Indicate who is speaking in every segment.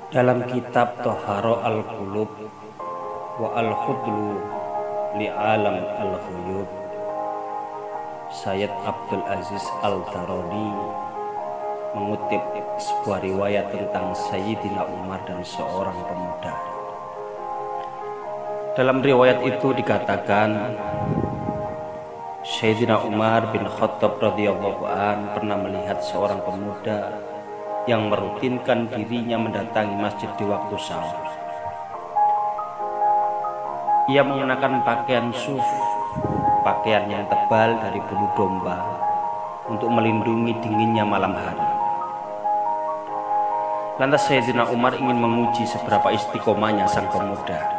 Speaker 1: Dalam kitab Toharo al-Qulub wa al-Khudlu li alam al-Ghuyub, Sayyid Abdul Aziz Al-Daroni mengutip sebuah riwayat tentang Sayyidina Umar dan seorang pemuda. Dalam riwayat itu dikatakan Sayyidina Umar bin Khattab radhiyallahu an pernah melihat seorang pemuda yang merutinkan dirinya mendatangi masjid di waktu sahur. Ia mengenakan pakaian suf, pakaian yang tebal dari bulu domba untuk melindungi dinginnya malam hari. Lantas Sayyidina Umar ingin menguji seberapa istiqomahnya sang pemuda.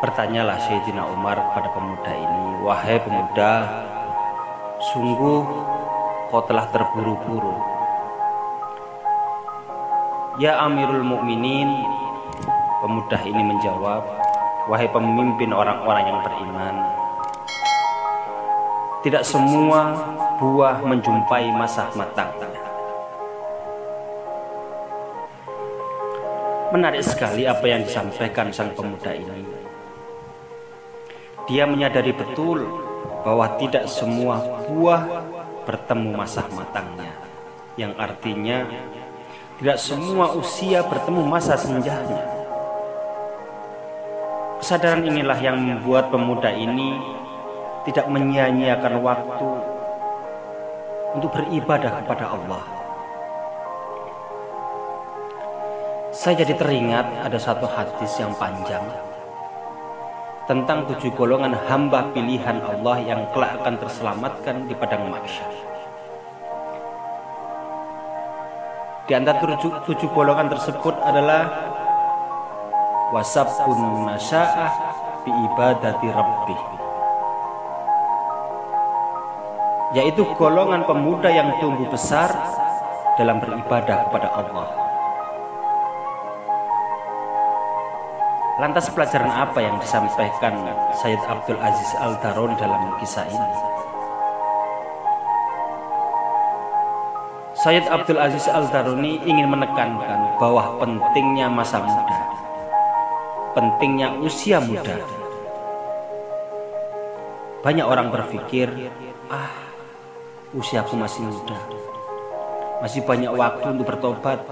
Speaker 1: Bertanyalah Sayyidina Umar kepada pemuda ini, "Wahai pemuda, sungguh kau telah terburu-buru." "Ya Amirul Mukminin," pemuda ini menjawab, "Wahai pemimpin orang-orang yang beriman, tidak semua buah menjumpai masa matangnya." Menarik sekali apa yang disampaikan sang pemuda ini. Dia menyadari betul bahwa tidak semua buah bertemu masa matangnya, yang artinya tidak semua usia bertemu masa senjanya. Kesadaran inilah yang membuat pemuda ini tidak menyia-nyiakan waktu untuk beribadah kepada Allah. Saya jadi teringat ada satu hadis yang panjang tentang 7 golongan hamba pilihan Allah yang kelak akan terselamatkan di padang mahsyar. Di antara 7 golongan tersebut adalah wasabun nasya'ah bi ibadati rabbih, yaitu golongan pemuda yang tumbuh besar dalam beribadah kepada Allah. Lantas pelajaran apa yang disampaikan Sayyid Abdul Aziz Al-Daroni dalam kisah ini? Sayyid Abdul Aziz Al-Daroni ingin menekankan bahwa pentingnya masa muda, pentingnya usia muda. Banyak orang berpikir, usiaku masih muda, masih banyak waktu untuk bertobat,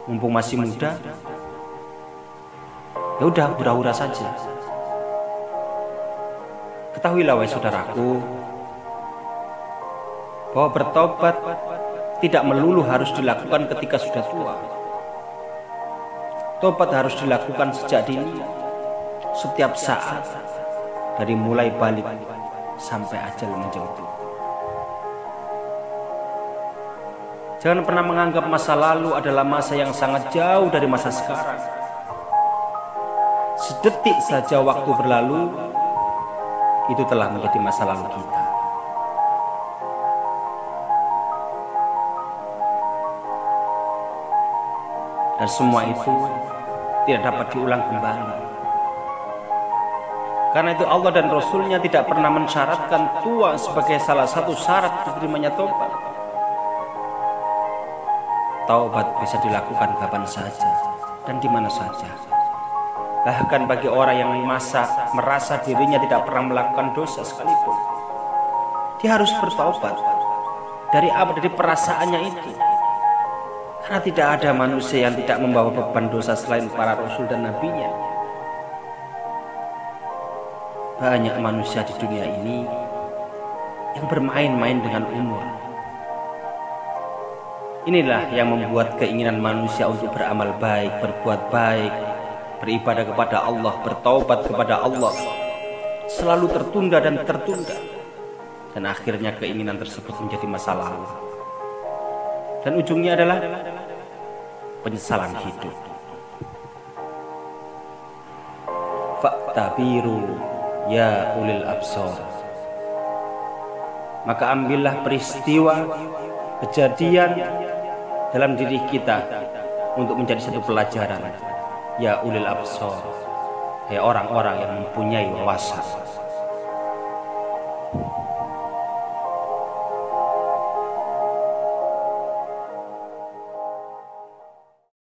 Speaker 1: mumpung masih muda, ya udah hura-hura saja. Ketahuilah wahai saudaraku, bahwa bertobat tidak melulu harus dilakukan ketika sudah tua. Tobat harus dilakukan sejak dini, setiap saat, dari mulai balik sampai ajal menjemput. Jangan pernah menganggap masa lalu adalah masa yang sangat jauh dari masa sekarang. Sedetik saja waktu berlalu, itu telah menjadi masa lalu kita. Dan semua itu tidak dapat diulang kembali. Karena itu Allah dan Rasulnya tidak pernah mensyaratkan tua sebagai salah satu syarat diterimanya taubat. Taubat bisa dilakukan kapan saja dan di mana saja. Bahkan bagi orang yang merasa dirinya tidak pernah melakukan dosa sekalipun, dia harus bertaubat dari perasaannya itu. Karena tidak ada manusia yang tidak membawa beban dosa selain para rasul dan nabinya. Banyak manusia di dunia ini yang bermain-main dengan umur. Inilah yang membuat keinginan manusia untuk beramal baik, berbuat baik, beribadah kepada Allah, bertaubat kepada Allah selalu tertunda dan tertunda, dan akhirnya keinginan tersebut menjadi masa lalu, dan ujungnya adalah penyesalan hidup. Fa'tabiru ya ulil absar, maka ambillah peristiwa kejadian dalam diri kita untuk menjadi satu pelajaran. Ya ulil absar, ya orang-orang yang mempunyai wawasan.